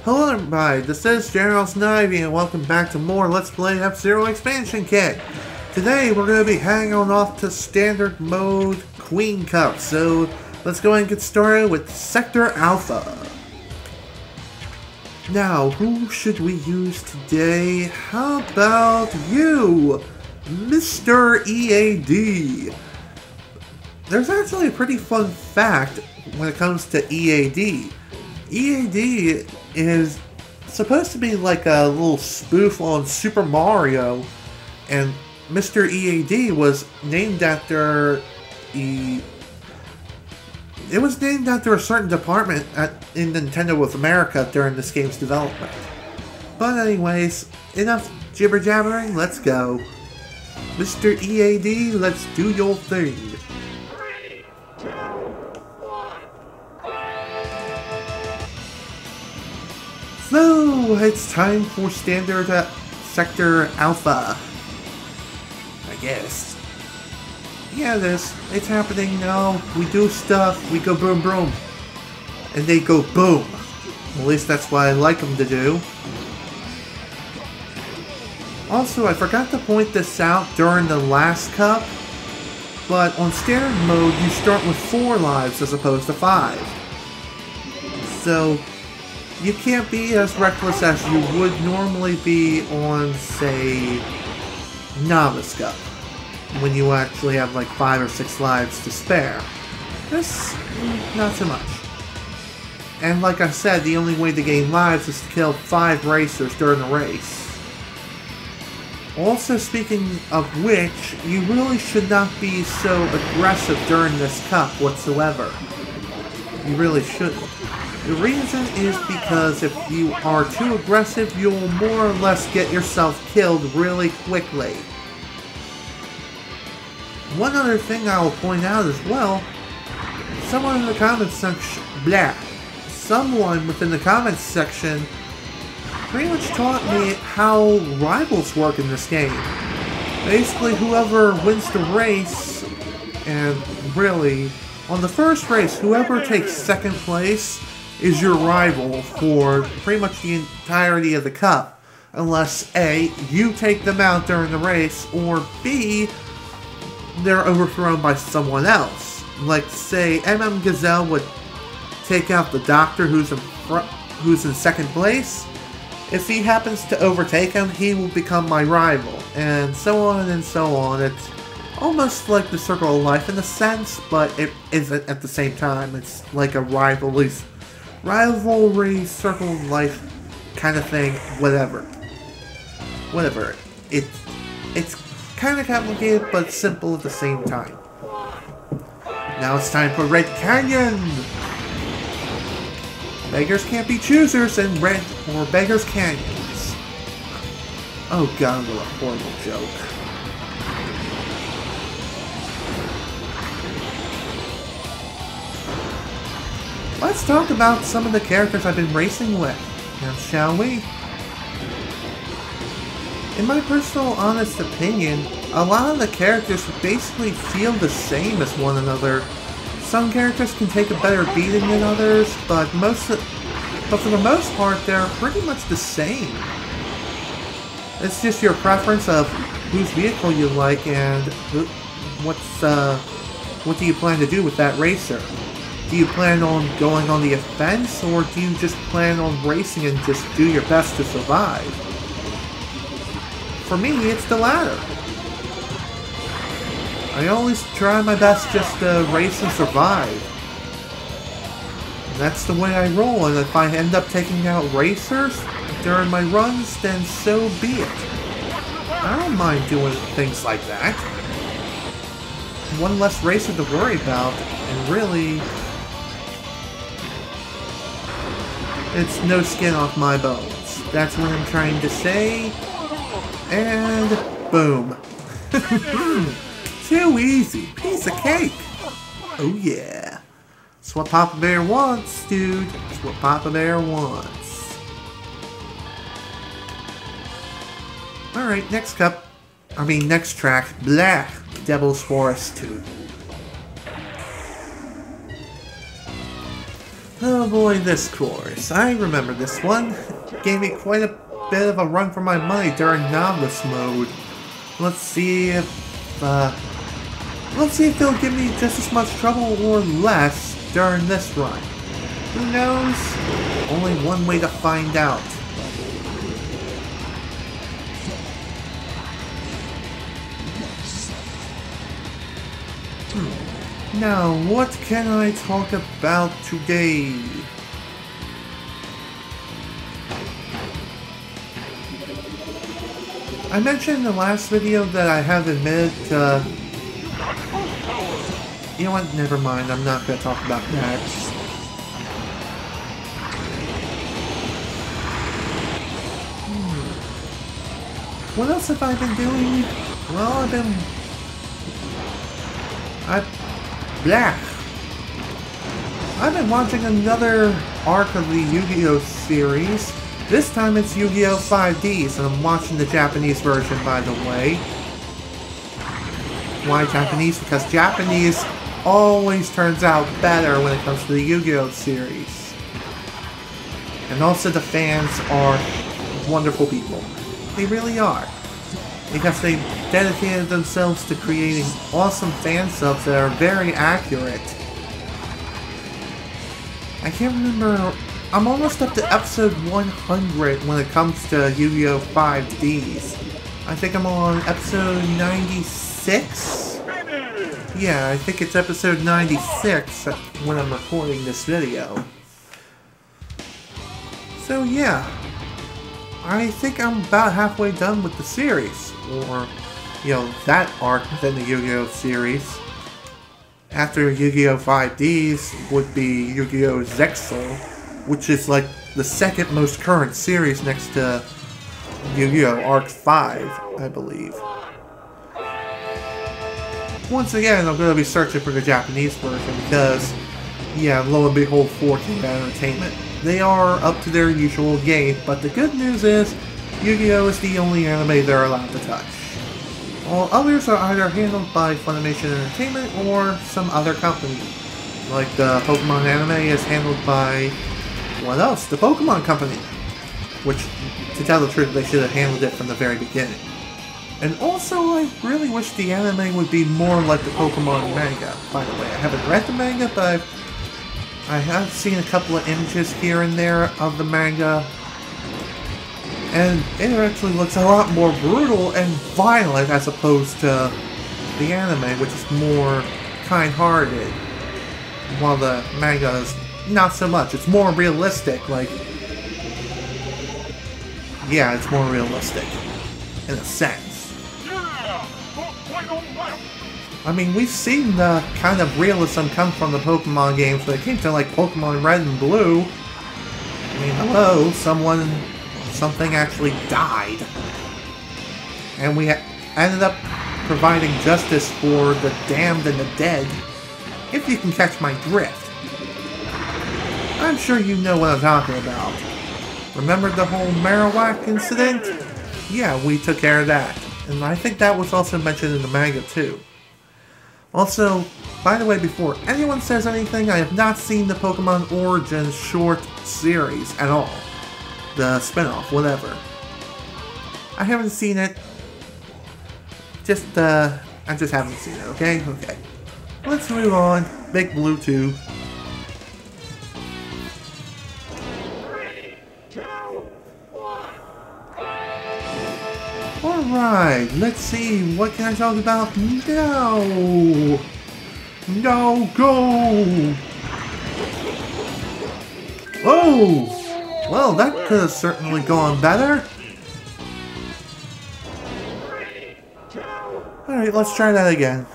Hello everybody, this is General Snivy and welcome back to more Let's Play F-Zero Expansion Kit. Today we're going to be hanging on off to Standard Mode Queen Cup, so let's go ahead and get started with Sector Alpha. Now, who should we use today? How about you, Mr E.A.D. There's actually a pretty fun fact when it comes to E.A.D. E.A.D. is supposed to be like a little spoof on Super Mario, and Mr. E.A.D. was named after It was named after a certain department in Nintendo of America during this game's development. But anyways, enough jibber jabbering, let's go. Mr. E.A.D., let's do your thing. So, it's time for Standard Sector Alpha. I guess. Yeah, it is. It's happening now. We do stuff, we go boom boom. And they go boom. At least that's what I like them to do. Also, I forgot to point this out during the last cup. But on Standard Mode, you start with 4 lives as opposed to 5. So you can't be as reckless as you would normally be on, say, Novice Cup, when you actually have like 5 or 6 lives to spare. This, not so much. And like I said, the only way to gain lives is to kill 5 racers during the race. Also, speaking of which, you really should not be so aggressive during this cup whatsoever. You really shouldn't. The reason is because if you are too aggressive, you'll more or less get yourself killed really quickly. One other thing I will point out as well, someone within the comments section pretty much taught me how rivals work in this game. Basically, whoever wins the race, and really, on the first race, whoever takes second place is your rival for pretty much the entirety of the cup, unless A, you take them out during the race, or B, they're overthrown by someone else. Like, say, Gazelle would take out the Doctor who's in second place. If he happens to overtake him, he will become my rival, and so on and so on. It's almost like the Circle of Life in a sense, but it isn't at the same time. It's like a rivalry, Circle of Life kind of thing, whatever. It's kind of complicated, but simple at the same time. Now it's time for Red Canyon! Beggars can't be choosers in Red or Beggars Canyons. Oh god, what a horrible joke. Let's talk about some of the characters I've been racing with, now shall we? In my personal honest opinion, a lot of the characters basically feel the same as one another. Some characters can take a better beating than others, but for the most part, they're pretty much the same. It's just your preference of whose vehicle you like and what do you plan to do with that racer. Do you plan on going on the offense, or do you just plan on racing and just do your best to survive? For me, it's the latter. I always try my best just to race and survive. And that's the way I roll, and if I end up taking out racers during my runs, then so be it. I don't mind doing things like that. One less racer to worry about, and really, it's no skin off my bones. That's what I'm trying to say. And boom. Too easy. Piece of cake. Oh yeah. That's what Papa Bear wants, dude. That's what Papa Bear wants. Alright, next track. Blah. Devil's Forest 2. Oh boy, this course. I remember this one. Gave me quite a bit of a run for my money during novice mode. Let's see if they'll give me just as much trouble or less during this run. Who knows? Only one way to find out. Now, what can I talk about today? I mentioned in the last video that I have admitted to... You know what? Never mind. I'm not going to talk about that. What else have I been doing? Well, I've been watching another arc of the Yu-Gi-Oh! Series. This time it's Yu-Gi-Oh! 5Ds, and I'm watching the Japanese version, by the way. Why Japanese? Because Japanese always turns out better when it comes to the Yu-Gi-Oh! Series. And also the fans are wonderful people. They really are. Because they dedicated themselves to creating awesome fan subs that are very accurate. I can't remember... I'm almost up to episode 100 when it comes to Yu-Gi-Oh! 5Ds. I think I'm on episode 96? Yeah, I think it's episode 96 when I'm recording this video. So yeah, I think I'm about halfway done with the series. Or, you know, that arc within the Yu-Gi-Oh! Series. After Yu-Gi-Oh! 5Ds would be Yu-Gi-Oh! Zexal, which is like the second most current series next to Yu-Gi-Oh! Arc 5, I believe. Once again, I'm going to be searching for the Japanese version because, yeah, lo and behold, 4K Entertainment. They are up to their usual game, but the good news is, Yu-Gi-Oh! Is the only anime they're allowed to touch. All others are either handled by Funimation Entertainment or some other company. Like the Pokemon anime is handled by... what else? The Pokemon Company! Which, to tell the truth, they should have handled it from the very beginning. And also, I really wish the anime would be more like the Pokemon manga. By the way, I haven't read the manga, but I have seen a couple of images here and there of the manga. And it actually looks a lot more brutal and violent as opposed to the anime, which is more kind-hearted. While the manga is not so much. It's more realistic, like... yeah, it's more realistic. In a sense. I mean, we've seen the kind of realism come from the Pokemon games when it came to, like, Pokemon Red and Blue. I mean, hello, something actually died. And we ended up providing justice for the damned and the dead, if you can catch my drift. I'm sure you know what I'm talking about. Remember the whole Marowak incident? Yeah, we took care of that. And I think that was also mentioned in the manga too. Also, by the way, before anyone says anything, I have not seen the Pokemon Origins short series at all. The spin-off, whatever. I haven't seen it. I just haven't seen it, okay? Okay. Let's move on. Big Blue 2. Alright, let's see. What can I talk about now? No, go! Oh! Well, that could have certainly gone better. Alright, let's try that again.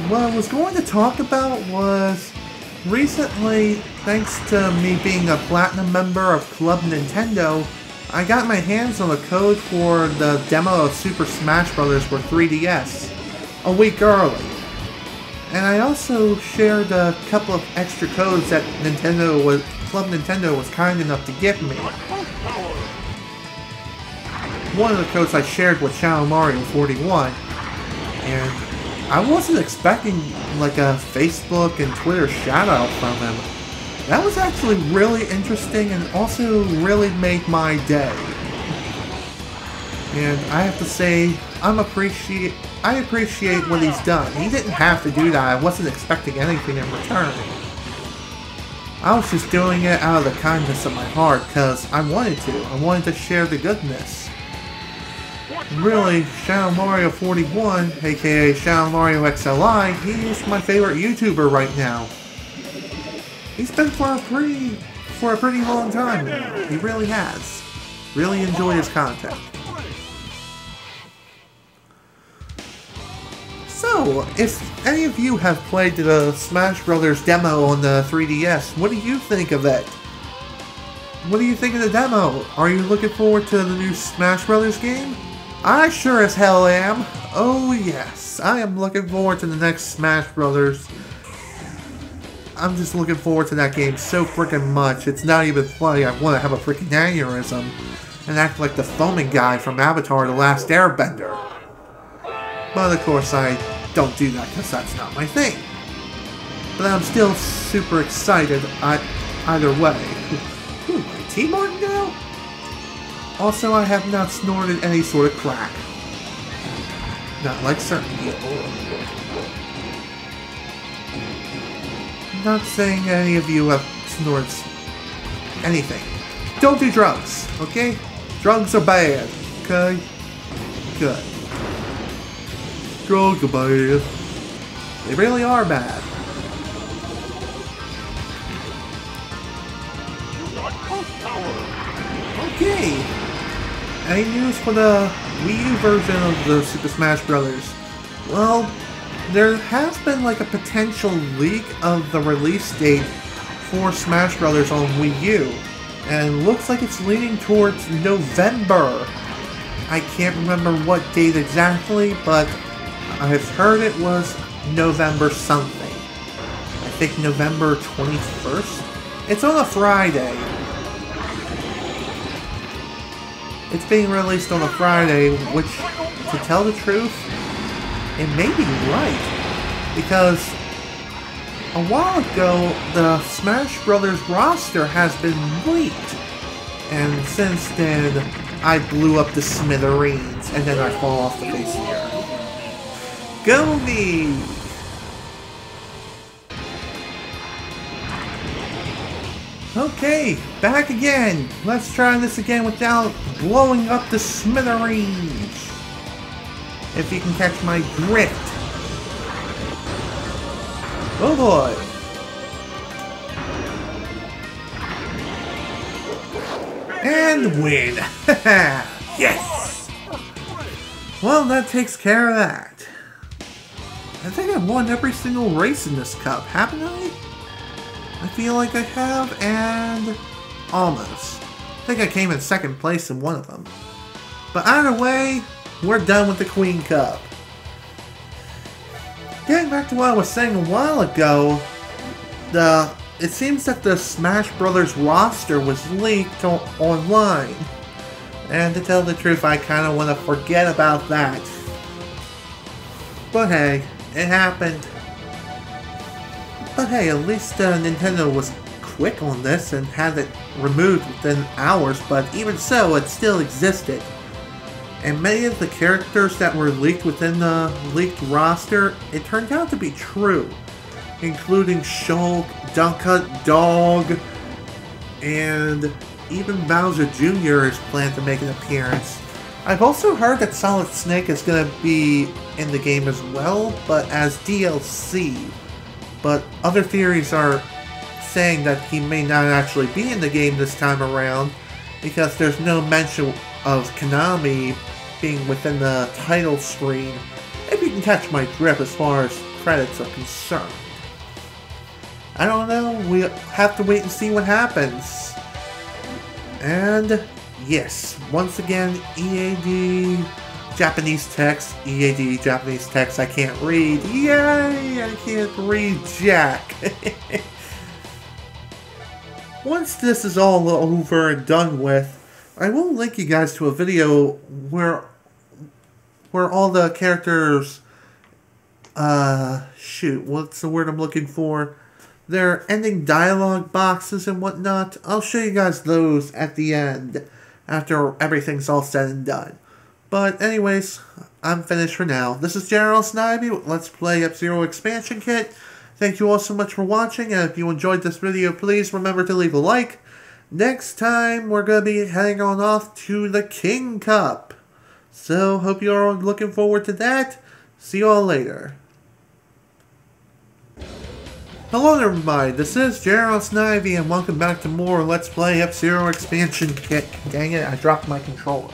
What I was going to talk about was... recently, thanks to me being a platinum member of Club Nintendo, I got my hands on a code for the demo of Super Smash Bros. For 3DS a week early. And I also shared a couple of extra codes that Club Nintendo was kind enough to give me. One of the codes I shared with Channel Mario 41, and I wasn't expecting like a Facebook and Twitter shout out from him. That was actually really interesting and also really made my day. And I have to say, I appreciate what he's done. He didn't have to do that. I wasn't expecting anything in return. I was just doing it out of the kindness of my heart because I wanted to. I wanted to share the goodness. Really, Shadow Mario 41, aka Shadow Mario XLI, he's my favorite YouTuber right now. He's been for a pretty long time now. He really has. Really enjoy his content. So, if any of you have played the Smash Brothers demo on the 3DS, what do you think of it? What do you think of the demo? Are you looking forward to the new Smash Brothers game? I sure as hell am. Oh yes, I am looking forward to the next Smash Brothers. I'm just looking forward to that game so freaking much. It's not even funny. I want to have a freaking aneurysm and act like the foaming guy from Avatar: The Last Airbender. But of course I don't do that because that's not my thing. But I'm still super excited either way. Ooh, my T-Mark now? Also, I have not snorted any sort of crack. Not like certain people. I'm not saying any of you have snorted anything. Don't do drugs, okay? Drugs are bad, okay? Good. Drugs are bad. They really are bad. Okay. Any news for the Wii U version of the Super Smash Bros? Well, there has been like a potential leak of the release date for Smash Bros on Wii U. And looks like it's leaning towards November. I can't remember what date exactly, but I've heard it was November something. I think November 21st? It's on a Friday. It's being released on a Friday, which, to tell the truth, it may be right. Because a while ago, the Smash Brothers roster has been leaked. And since then, I blew up the smithereens, and then I fall off the face of the earth. Go me! Okay, back again. Let's try this again without blowing up the smithereens. If you can catch my drift. Oh boy. And win. Yes! Well, that takes care of that. I think I've won every single race in this cup, haven't I? I feel like I have, and almost. I think I came in second place in one of them. But either way, we're done with the Queen Cup. Getting back to what I was saying a while ago, it seems that the Smash Brothers roster was leaked online. And to tell the truth, I kind of want to forget about that. But hey, it happened. But hey, at least Nintendo was quick on this and had it removed within hours, but even so, it still existed. And many of the characters that were leaked within the leaked roster, it turned out to be true. Including Shulk, Duck Dog, and even Bowser Jr. is planned to make an appearance. I've also heard that Solid Snake is going to be in the game as well, but as DLC. But other theories are saying that he may not actually be in the game this time around because there's no mention of Konami being within the title screen, if you can catch my drift as far as credits are concerned. I don't know, we have to wait and see what happens. And yes, once again, E.A.D. Japanese text, E.A.D. Japanese text, I can't read. Yay! I can't read Jack. Once this is all over and done with, I will link you guys to a video where all the characters shoot, what's the word I'm looking for? Their ending dialogue boxes and whatnot. I'll show you guys those at the end, after everything's all said and done. But anyways, I'm finished for now. This is General Snivy with Let's Play F-Zero Expansion Kit. Thank you all so much for watching, and if you enjoyed this video, please remember to leave a like. Next time, we're going to be heading on off to the King Cup. So, hope you're all looking forward to that. See you all later. Hello everybody, this is General Snivy, and welcome back to more Let's Play F-Zero Expansion Kit. Dang it, I dropped my controller.